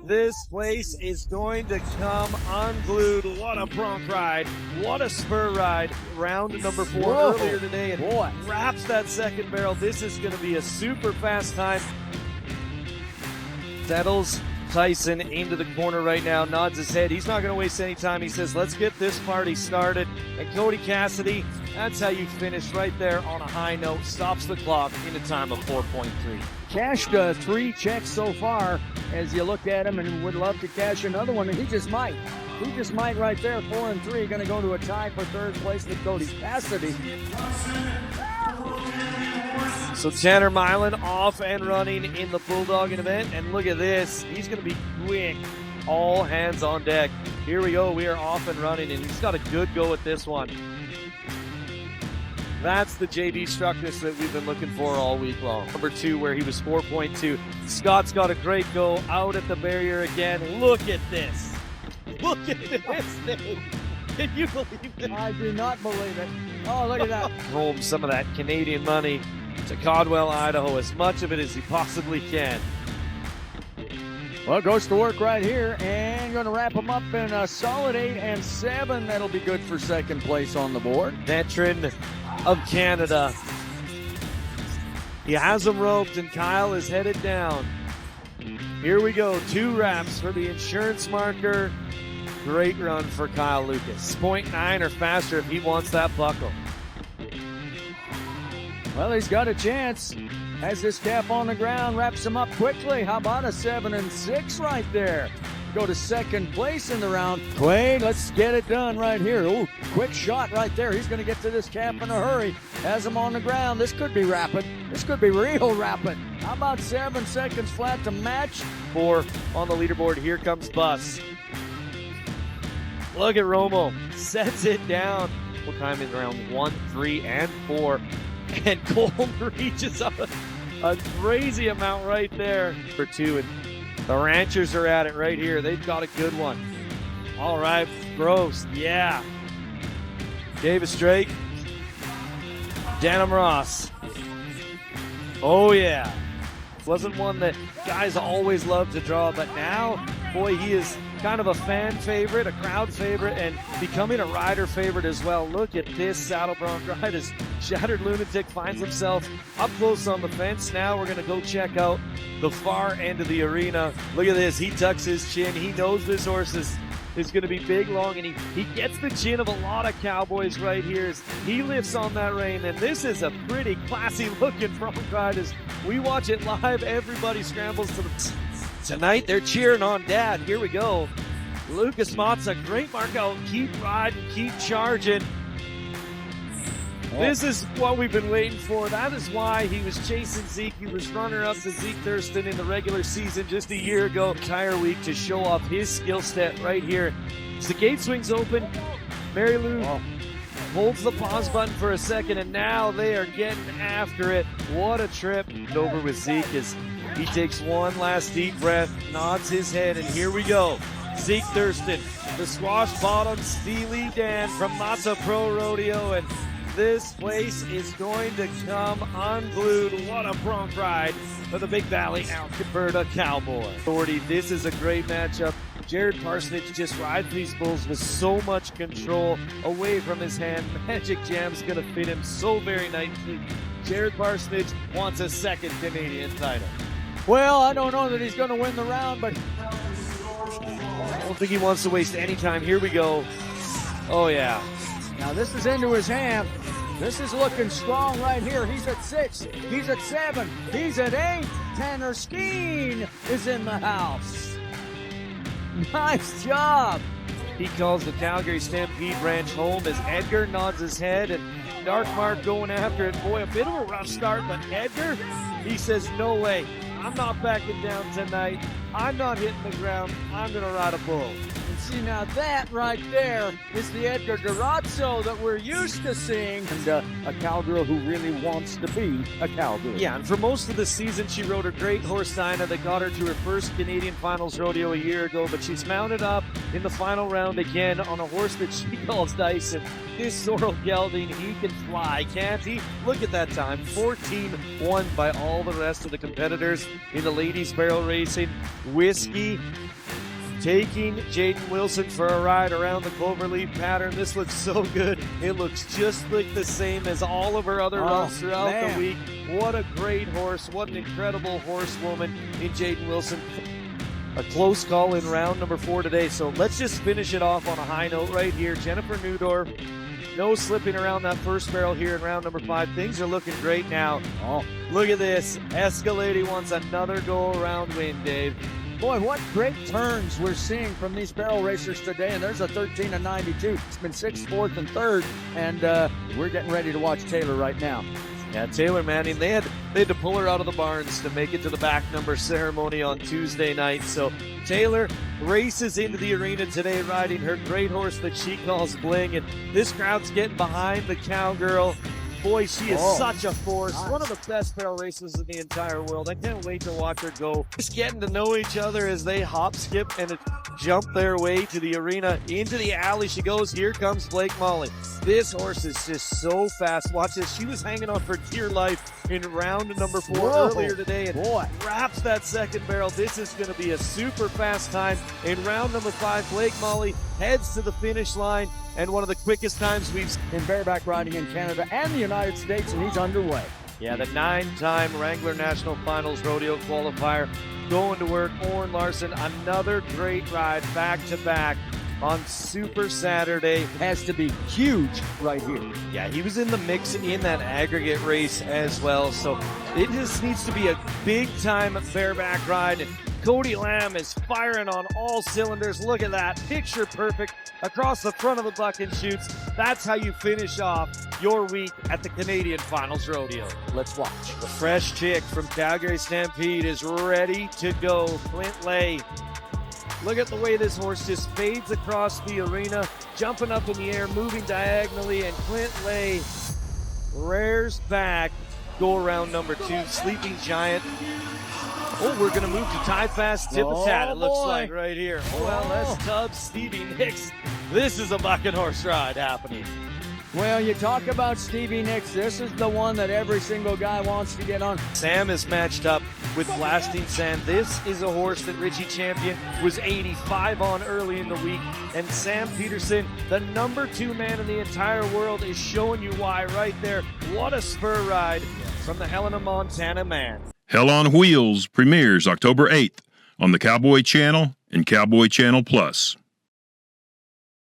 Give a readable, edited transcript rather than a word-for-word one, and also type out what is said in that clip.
This place is going to come unglued. What a Bronc ride. What a spur ride. Round number 4 earlier today. And wraps that second barrel. This is going to be a super fast time. Settles Tyson into the corner right now, nods his head. He's not going to waste any time. He says, let's get this party started. And Cody Cassidy, that's how you finish right there on a high note. Stops the clock in a time of 4.3. Cashed 3 checks so far as you look at him, and would love to cash another one, and he just might. He just might right there. 4 and 3, going to go to a tie for third place with Cody Cassidy. So Tanner Milan off and running in the bulldogging event, and look at this. He's going to be quick. All hands on deck. Here we go. We are off and running, and he's got a good go at this one. That's the JD Struckness that we've been looking for all week long. Number 2, where he was 4.2. Scott's got a great go out at the barrier again. Look at this. Look at this thing. Can you believe it? I do not believe it. Oh, look at that. Home some of that Canadian money to Caldwell, Idaho, as much of it as he possibly can. Well, goes to work right here, and going to wrap him up in a solid 8 and 7. That'll be good for second place on the board. Veteran of Canada. He has him roped, and Kyle is headed down. Here we go. 2 wraps for the insurance marker. Great run for Kyle Lucas. 0.9 or faster if he wants that buckle. Well, he's got a chance. Has this cap on the ground, wraps him up quickly. How about a 7 and 6 right there? Go to second place in the round. Quaid, let's get it done right here. Ooh, quick shot right there. He's going to get to this cap in a hurry. Has him on the ground. This could be rapid. This could be real rapid. How about 7 seconds flat to match? 4 on the leaderboard. Here comes Bus. Look at Romo. Sets it down. What time is round 1, 3, and 4. And Cole reaches up a crazy amount right there for 2. And the Ranchers are at it right here. They've got a good one. All right, Gross, yeah. Davis Drake. Denham Ross. Oh, yeah. Wasn't one that guys always love to draw, but now, boy, he is kind of a fan favorite, a crowd favorite, and becoming a rider favorite as well. Look at this saddle bronc ride as Shattered Lunatic finds himself up close on the fence. Now we're going to go check out the far end of the arena. Look at this. He tucks his chin. He knows this horse is going to be big, long, and he gets the chin of a lot of cowboys right here as he lifts on that rein. And this is a pretty classy-looking bronc ride as we watch it live. Everybody scrambles to the... Tonight, they're cheering on Dad. Here we go. Lucas Mott's great mark out. Keep riding, keep charging. This is what we've been waiting for. That is why he was chasing Zeke. He was runner-up to Zeke Thurston in the regular season just a year ago. Entire week to show off his skill set right here. As the gate swings open, Mary Lou holds the pause button for a second, and now they are getting after it. What a trip. Over with Zeke as he takes one last deep breath, nods his head, and here we go. Zeke Thurston, the squash bottom Steely Dan from Mata Pro Rodeo, and this place is going to come unglued. What a Bronc ride for the Big Valley Alberta Cowboy. This is a great matchup. Jared Parsonage just rides these bulls with so much control away from his hand. Magic Jam's going to fit him so very nicely. Jared Parsonage wants a second Canadian title. Well, I don't know that he's going to win the round, but I don't think he wants to waste any time. Here we go. Oh, yeah. Now this is into his hand. This is looking strong right here. He's at 6. He's at 7. He's at 8. Tanner Skeen is in the house. Nice job. He calls the Calgary Stampede Ranch home as Edgar nods his head and Dark Mark going after it. Boy, a bit of a rough start, but Edgar, he says, no way. I'm not backing down tonight. I'm not hitting the ground. I'm going to ride a bull. See, now that right there is the Edgar Durazzo that we're used to seeing. And a cowgirl who really wants to be a cowgirl. Yeah, and for most of the season, she rode a great horse, Dinah, that got her to her first Canadian Finals Rodeo a year ago, but she's mounted up in the final round again on a horse that she calls Dyson. This Sorrel Gelding, he can fly, can't he? Look at that time, 14-1 by all the rest of the competitors in the ladies barrel racing. Whiskey taking Jaden Wilson for a ride around the cloverleaf pattern. This looks so good. It looks just like the same as all of her other runs throughout the week. What a great horse. What an incredible horsewoman in Jaden Wilson. A close call in round number 4 today. So let's just finish it off on a high note right here. Jennifer Newdorf, no slipping around that first barrel here in round number 5. Things are looking great now. Oh, look at this. Escalade wants another go-around win, Dave. Boy, what great turns we're seeing from these barrel racers today. And there's a 13-92. It's been 6th, 4th, and 3rd. And we're getting ready to watch Taylor right now. Yeah, Taylor Manning, they had to pull her out of the barns to make it to the back number ceremony on Tuesday night. So Taylor races into the arena today riding her great horse that she calls Bling. And this crowd's getting behind the cowgirl. Boy, she is such a force. One of the best barrel racers in the entire world. I can't wait to watch her go. Just getting to know each other as they hop, skip, and jump their way to the arena. Into the alley she goes. Here comes Blake Molly. This horse is just so fast. Watch this. She was hanging on for dear life in round number 4 earlier today and wraps that second barrel. This is going to be a super fast time. In round number 5, Blake Molly heads to the finish line, and one of the quickest times we've seen in bareback riding in Canada and the United States, and he's underway. Yeah, the 9-time Wrangler National Finals Rodeo qualifier going to work. Oren Larson, another great ride back-to-back on Super Saturday. Has to be huge right here. Yeah, he was in the mix in that aggregate race as well, so it just needs to be a big-time bareback ride. And Cody Lamb is firing on all cylinders. Look at that. Picture perfect across the front of the buck and shoots. That's how you finish off your week at the Canadian Finals Rodeo. Let's watch. The fresh chick from Calgary Stampede is ready to go. Clint Lay. Look at the way this horse just fades across the arena, jumping up in the air, moving diagonally, and Clint Lay rears back. Go around number 2, Sleeping Giant. Oh, we're going to move to Tie Fast Tip a Tat, it looks like right here. OLS Tubbs, Stevie Nicks. This is a bucket horse ride happening. Well, you talk about Stevie Nicks. This is the one that every single guy wants to get on. Sam is matched up with Blasting Sand. This is a horse that Richie Champion was 85 on early in the week. And Sam Peterson, the number 2 man in the entire world, is showing you why right there. What a spur ride from the Helena, Montana man. Hell on Wheels premieres October 8th on the Cowboy Channel and Cowboy Channel Plus.